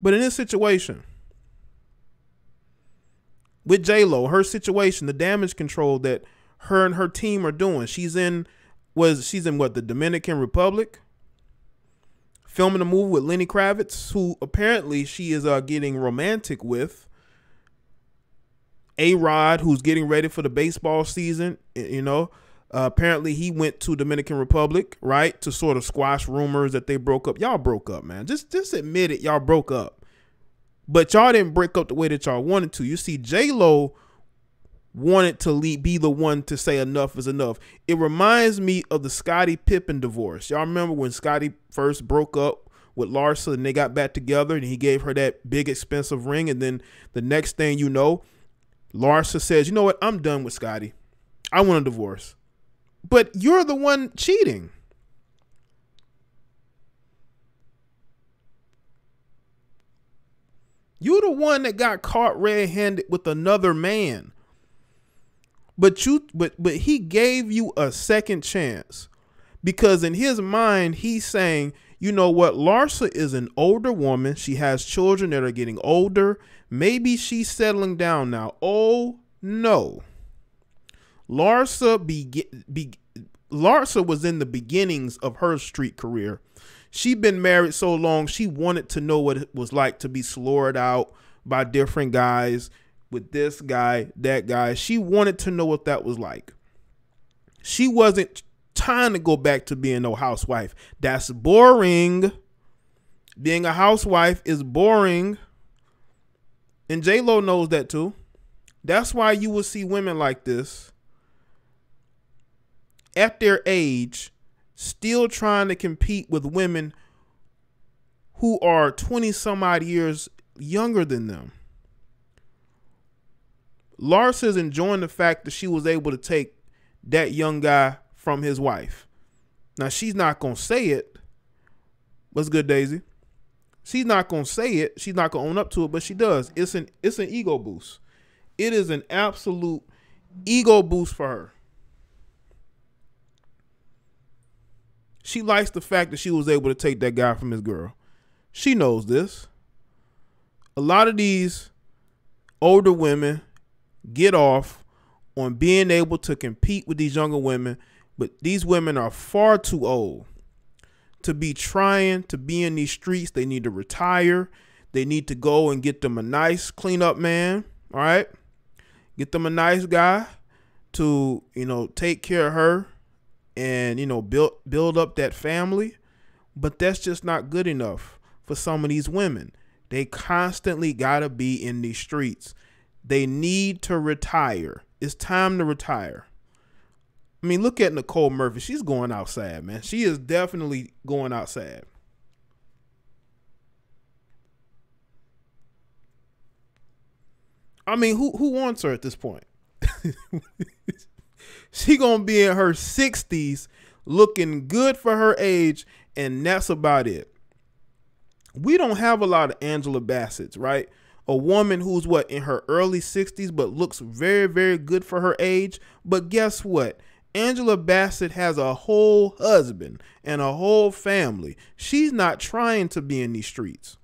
But in this situation with J-Lo, her situation, the damage control that her and her team are doing, she's in what, the Dominican Republic, filming a movie with Lenny Kravitz, who apparently she is getting romantic with. A-Rod, who's getting ready for the baseball season, apparently he went to Dominican Republic, right, to sort of squash rumors that they broke up. Y'all broke up, man. Just admit it, y'all broke up. But y'all didn't break up the way that y'all wanted to. You see, J-Lo wanted to be the one to say enough is enough. It reminds me of the Scottie Pippen divorce. Y'all remember when Scottie first broke up with Larsa and they got back together and he gave her that big expensive ring, and then the next thing you know, Larsa says, you know what, I'm done with Scottie. I want a divorce. But you're the one cheating. You're the one that got caught red-handed with another man. But he gave you a second chance, because in his mind, he's saying, you know what, Larsa is an older woman. She has children that are getting older. Maybe she's settling down now. Oh, no. Larsa was in the beginnings of her street career. She'd been married so long, she wanted to know what it was like to be slurred out by different guys, with this guy, that guy. She wanted to know what that was like. She wasn't trying to go back to being no housewife. That's boring. Being a housewife is boring. And J-Lo knows that too. That's why you will see women like this at their age still trying to compete with women who are 20 some odd years younger than them. Larsa's enjoying the fact that she was able to take that young guy from his wife. Now, she's not going to say it. What's good, Daisy? She's not going to say it. She's not going to own up to it, but she does. It's an ego boost. It is an absolute ego boost for her. She likes the fact that she was able to take that guy from his girl. She knows this. A lot of these older women get off on being able to compete with these younger women, but these women are far too old to be trying to be in these streets. They need to retire. They need to go and get them a nice cleanup man. All right. Get them a nice guy to, take care of her and, build up that family. But that's just not good enough for some of these women. They constantly got to be in these streets. They need to retire. It's time to retire. I mean, look at Nicole Murphy. She's going outside, man. She is definitely going outside. I mean, who wants her at this point? She gonna be in her 60s looking good for her age, and that's about it. We don't have a lot of Angela Bassett's, right? A woman who's in her early 60s but looks very, very good for her age. But guess what? Angela Bassett has a whole husband and a whole family. She's not trying to be in these streets.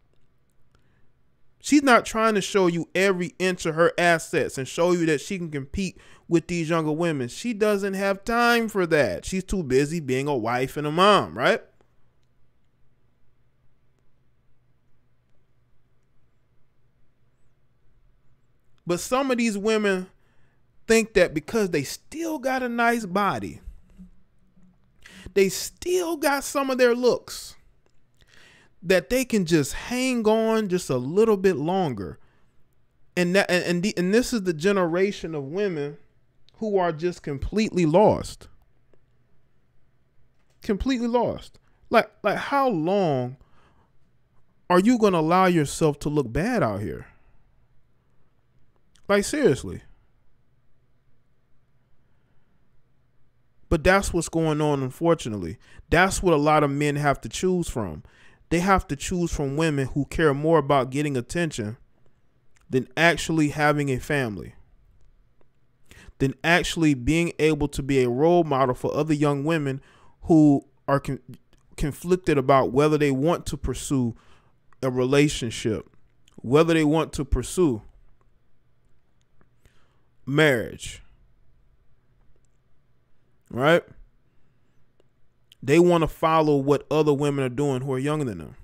She's not trying to show you every inch of her assets and show you that she can compete with these younger women. She doesn't have time for that. She's too busy being a wife and a mom, right? But some of these women think that because they still got a nice body, they still got some of their looks, that they can just hang on just a little bit longer. And this is the generation of women who are just completely lost. Completely lost. Like how long are you going to allow yourself to look bad out here? Like, seriously. But that's what's going on, unfortunately. That's what a lot of men have to choose from. They have to choose from women who care more about getting attention than actually having a family, than actually being able to be a role model for other young women who are conflicted about whether they want to pursue a relationship, whether they want to pursue marriage, right? They want to follow what other women are doing who are younger than them.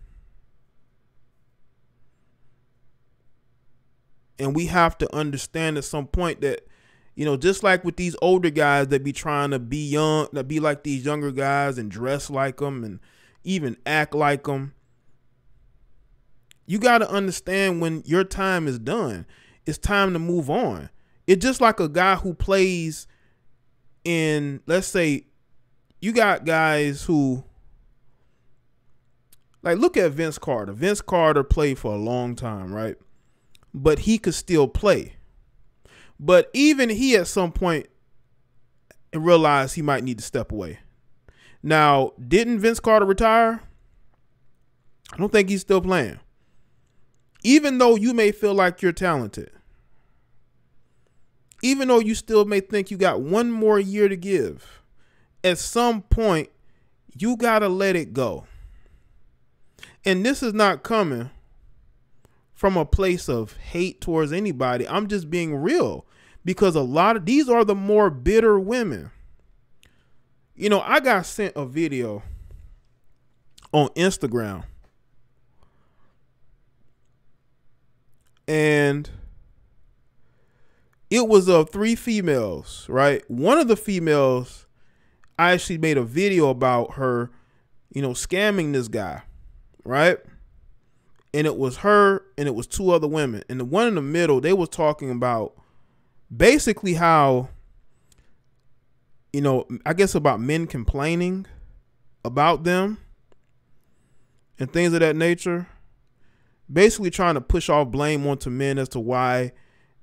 And we have to understand at some point that, you know, just like with these older guys that be trying to be young, that be like these younger guys and dress like them and even act like them, you got to understand when your time is done, it's time to move on. It's just like a guy who plays in, let's say, you got guys who, like, look at Vince Carter. Vince Carter played for a long time, right? But he could still play. But even he at some point realized he might need to step away. Now, didn't Vince Carter retire? I don't think he's still playing. Even though you may feel like you're talented, even though you still may think you got one more year to give, at some point, you got to let it go. And this is not coming from a place of hate towards anybody. I'm just being real, because a lot of these are the more bitter women. You know, I got sent a video on Instagram, and it was of 3 females, right? One of the females, I actually made a video about her, you know, scamming this guy, right? And it was her and it was 2 other women. And the one in the middle, they was talking about basically how, you know, I guess about men complaining about them and things of that nature. Basically trying to push off blame onto men as to why,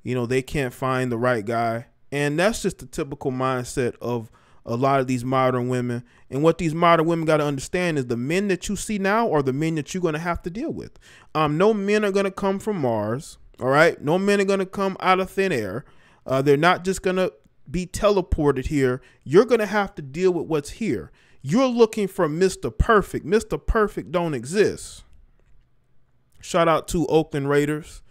you know, they can't find the right guy. And that's just the typical mindset of a lot of these modern women. And what these modern women got to understand is the men that you see now are the men that you're going to have to deal with. No men are going to come from Mars. All right. No men are going to come out of thin air. They're not just going to be teleported here. You're going to have to deal with what's here. You're looking for Mr. Perfect. Mr. Perfect don't exist. Shout out to Oakland Raiders.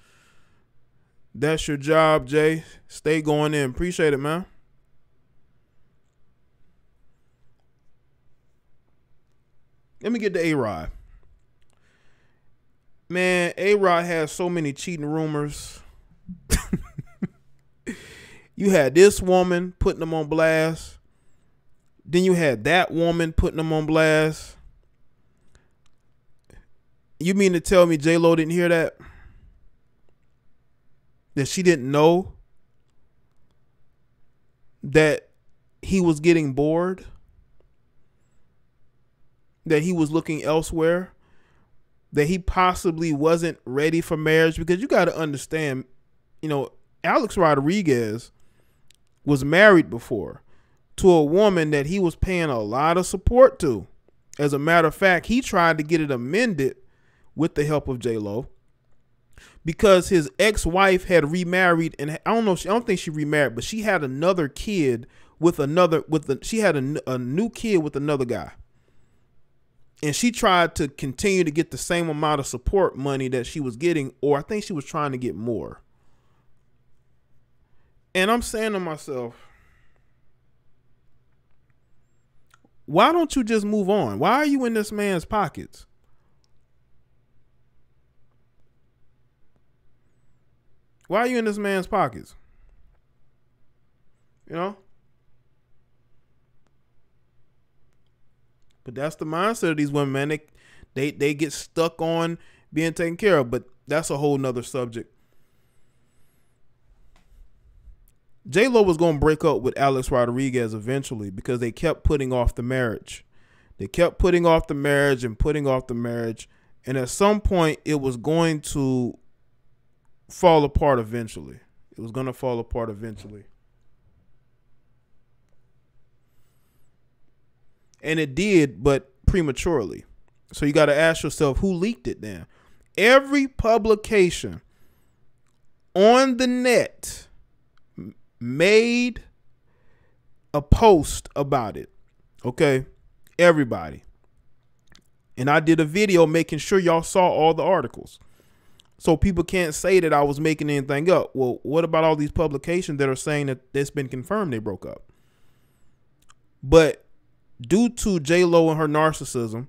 That's your job, Jay. Stay going in. Appreciate it, man. Let me get to A-Rod. Man, A-Rod has so many cheating rumors. You had this woman putting them on blast. Then you had that woman putting them on blast. You mean to tell me J-Lo didn't hear that? That she didn't know that he was getting bored? That he was looking elsewhere? That he possibly wasn't ready for marriage? Because you got to understand, you know, Alex Rodriguez was married before to a woman that he was paying a lot of support to. As a matter of fact, he tried to get it amended with the help of J-Lo because his ex-wife had remarried, and I don't think she remarried, but she had another kid with she had a new kid with another guy. And she tried to continue to get the same amount of support money that she was getting, or I think she was trying to get more. And I'm saying to myself, why don't you just move on? Why are you in this man's pockets? Why are you in this man's pockets? You know? But that's the mindset of these women, man. They get stuck on being taken care of, but that's a whole nother subject. J-Lo was going to break up with Alex Rodriguez eventually because they kept putting off the marriage. They kept putting off the marriage and putting off the marriage. And at some point, it was going to fall apart eventually. It was going to fall apart eventually. And it did, but prematurely. So you got to ask yourself, who leaked it then? Every publication on the net made a post about it. Okay? Everybody. And I did a video making sure y'all saw all the articles. So people can't say that I was making anything up. Well, what about all these publications that are saying that it's been confirmed they broke up? But due to J-Lo and her narcissism,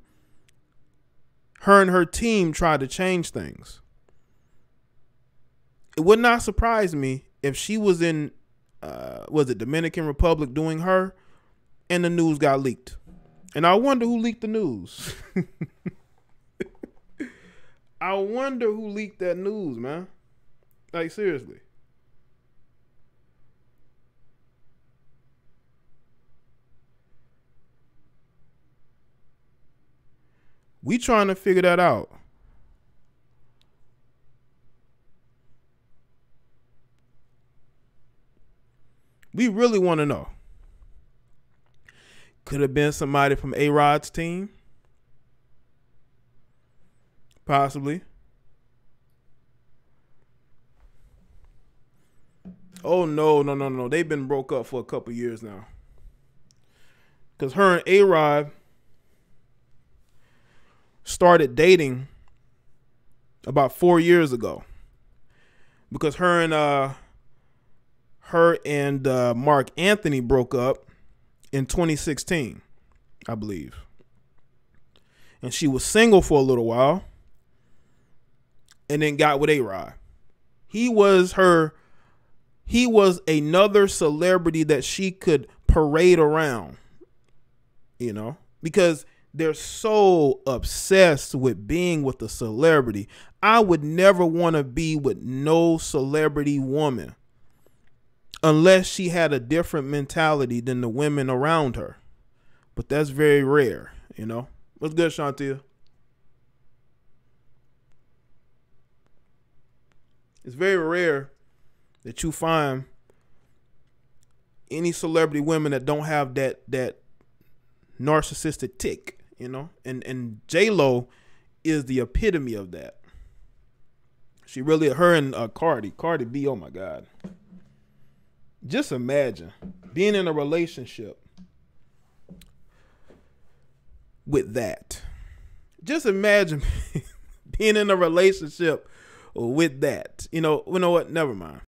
her and her team tried to change things. It would not surprise me if she was in, was it Dominican Republic doing her, and the news got leaked. And I wonder who leaked the news. I wonder who leaked that news, man. Like, seriously. We trying to figure that out. We really want to know. Could have been somebody from A-Rod's team. Possibly. Oh, no. They've been broke up for a couple years now. Because her and A-Rod started dating about 4 years ago. Because her and Mark Anthony broke up in 2016, I believe. And she was single for a little while. And then got with A-Rod. He was another celebrity that she could parade around, you know, because they're so obsessed with being with a celebrity. I would never want to be with no celebrity woman unless she had a different mentality than the women around her. But that's very rare, you know. What's good, Shantia? It's very rare that you find any celebrity women that don't have that narcissistic tick, you know? And J-Lo is the epitome of that. She really, her and Cardi B, oh my God. Just imagine being in a relationship with that. Just imagine being in a relationship with that. You know what? Never mind.